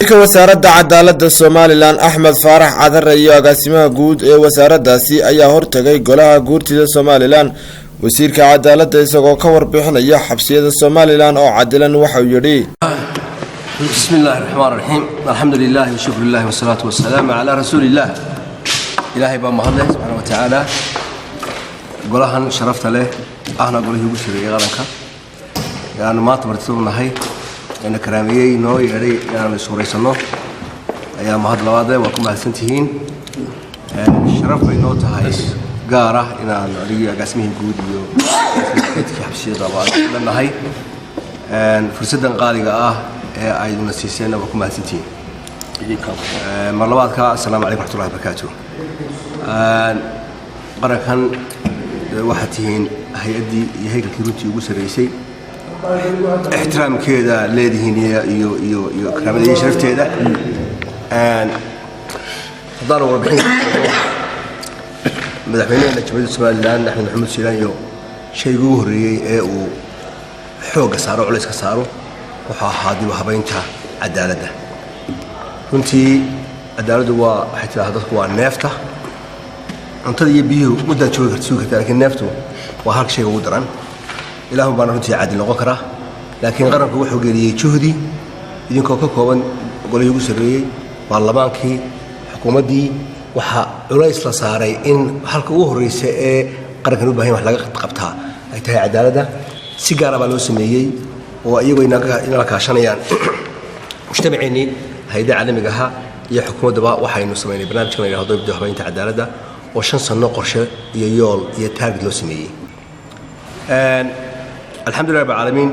wasiirka wasaaradda cadaaladda Somaliland Axmed Faarax Cadare iyo agaasimaha guud ee wasaaraddaasi ayaa hortagay golaha guurtida Somaliland. wasiirka cadaaladda isagoo ka warbixinaya xabsiyada Somaliland oo cadilan waxa uu yiri bismillaahir rahmaanir rahiim alxamdulilaahi wa shukrullaahi wa salaatu wa salaamu ala rasuulillaah ilaahay baa mahadleh subhanahu wa ta'ala golahan sharafta leh ahna golihii ugu shiriyay qaranka yaanu maanta martidunahay in karaamiyay noo yeeray inaan suureysano ayaa mahad labaad waa ku mahadsantihiin sharaf bay noo tahay gaar ah inaan ariyo agaasimihi guud iyo dadkii xabsiyada leenahay fursadan qaaliga ah ee ayna siiseen waa ku mahadsantihiin mar labaadka assalaamu calaykum warahmatullahi wabarakatuh qarankan waxa tihiin hay'adii iyo hay'adkii runtii ugu sareysay احترامkeeda leedihiin iyo karaamada sharafteeda hadaan warbixin madaxweynaha Jamhuuriyadda Somaliland Axmed Maxamed Siilaan iyo shaygu ugu horeeyay ee uu xoog saaro culays ka saaro waxa ahaa dib u habeynta cadaaladda runtii cadaaladdu waa xitaa dadku waa neefta cuntada iyo biyuhu muddo jooga kartaa laakiin neeftu waa hal shay ugu daran ilaahu baan runtii caadil noqon kara laakiin qaranku wuxuu geliyay juhdi idinkoo ka kooban golihii ugu sareeyay baarlamaankii xukuumaddii waxa culays la saaray in halka ugu horeysay ee qarankan u baahan wax laga qabtaa ay tahay cadaaladda si gaar ah loo sameeyay oo iyagu inala kaashanayaan mujtamaceennii hay'adaha caalamiga ah iyo xukuumaddaba waxaynu sameynay barnaamijkan la yiraahdo dib u habeynta cadaaladda oo 5 sano qorshe iyo yool iyo taarget loo sameeyay alxamdulillaah rabbil caalamiin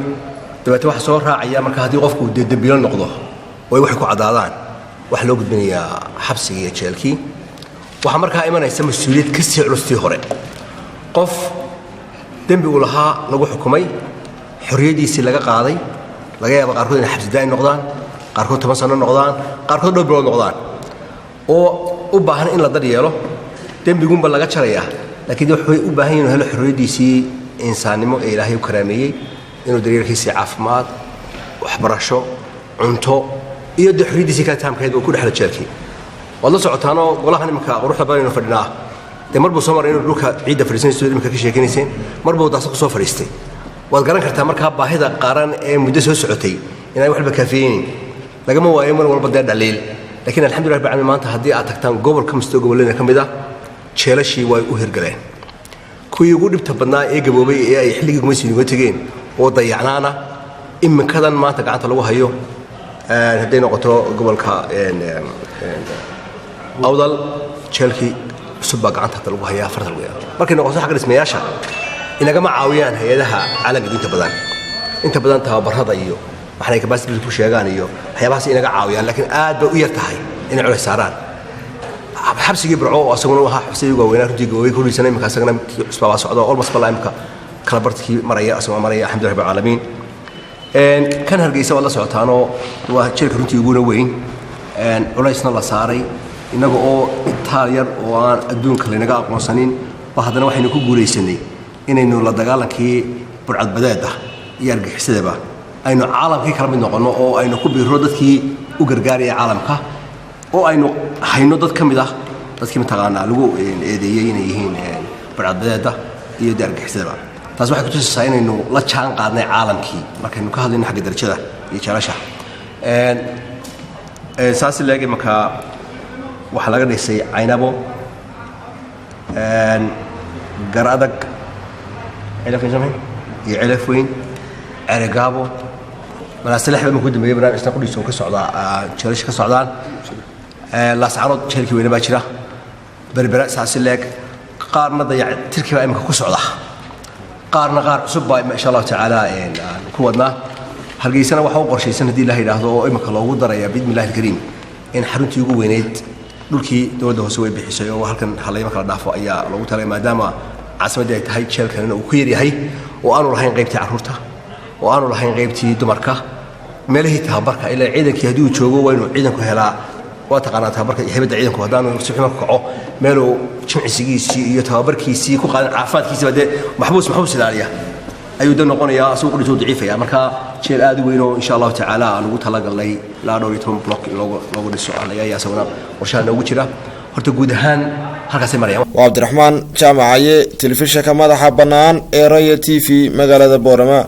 dabadda waxa soo raacaya marka hadii qofku dambiilo noqdo way wax ku cadaadaan wax loo gudbinayaa xabsiga iyo jeelkii waxa markaa imanaysa mas'uuliyad ka sii culustii hore qof dambi uu lahaa lagu xukumay xorriyadiisii laga qaaday laga yaabo qaarkood inay xabsi daa'im noqdaan qaarkood 10 sano noqdaan qaarkood dhowr bilood noqdaan oo u baahan in la daryeelo dambigunba laga jaraya laakiin wuxuu u baahan yahay helo xorriyadiisii إنسانيمو إلهي وكرامي إنه دليل كيسي عفمات وحبرشو عنتو يد حريدي سكاتام كيد وكل حالة شركي والله سعتانو والله أنا مكا أروح لبالي نفرناه ده مربو سمر إنه روكا عيدة فريسين سويد مكا كيشي كنيسين مربو داسق صو فريستي والقران كرتا مركا باهدا قارن مدة سعتي إن أي واحد بكافيين لكن مو أيمن ولا بدي دليل لكن الحمد لله رب العالمين ما أنت هدي أتكتان قبل كم استو قبل لنا كم ده شيلشي ويهر قلين kuwii ugu dhibta badnaa ee gaboobay ee ay xilligii gumaysiga tageen oo dayacnaana iminkadan maanta gacanta lagu hayo haday noqoto gobolka awdal jeelkii suba gacanta lagu hayaa farta lagu hayaa markay noqoto xaq dhismayaasha inaga ma caawiyaan hay'adaha caalamiga inta badan tababarada iyo waxay ka baasbil ku sheegaan iyo waxyaabahaas inaga caawiyaan laakiin aad bay u yar tahay in culays saaraan xabsigii burco asaguna waxa xabsiga weynaa runtii way ku risanay marka asagana isbaa socdo almost balaamka kala bartkii maraya asoo maraya alxamdulillaah rabbil caalamiin kan hargeysa wala socotaano waa jeelka runtii ugu weyn culaysna la saaray inaga oo Itaaliyaan oo aan adduunka leenaga aqoonsanin hadana waxaynu ku guuleysanay inaynu la dagaalankii burcad badeeda iyo argagixisada aynu caalamkii kala mid noqono oo aynu ku biiro dadkii u gargaaraya caalamka oo aynu hayno dad kamid ah dadkii mataqaana lagu eedeeyay inay yihiin barcadada iyo dargixisada taas waxay ku tusaysaa inaynu la jaan qaadnay caalamkii markaynu ka hadlayno xagga darajada iyo jaalasha saasi leegi marka waxa laga dhisay Aynabo garadag ilafin samay iyo ilafweyn Aragabo mana salaxba ma ku dambeeyay barnaamijka qodiiso ka socda jaalasha ka socdaan la saarod jeelki weyn baa jira berbera saasi leeg qaarna dayac tirkiba imka ku socda qaarna qaar cusub baa insha Allah taala ku wadna halgeysana waxa uu qorsheysan hadii la yiraahdo oo imka loogu daraya bismillaahil kariim in xaruntii ugu weyneed dhulkii dawladda hoose way bixisay oo halkan halayma kala dhaafo ayaa loogu talay maadaama caasimadda ay tahay jeelkan uu ku yar yahay oo aanu lahayn qaybtii carruurta oo aanu lahayn qaybtii dumarka meelihii tababarka ilaa ciidankii hadii uu joogo waa inuu ciidanku helaa وتقنات تبارك يحب العيد كهدان وسبحان كعو ماله جمع سجيسي يتبارك يسي كقال عفات كيس بدأ محبوس العالية ayuu dan noqonayaa asoo ku dhintoo daciifaya marka jeel aad u weyn oo insha Allah tacaala aan ugu talagalnay ilaa 12 block loogu dhiso ayaa sababna qorshaha noogu jira horta guud ahaan halkaas ay marayaan waa Cabdiraxmaan Jaamacaye telefishinka madaxa banaan ee Raya TV magaalada Boorama.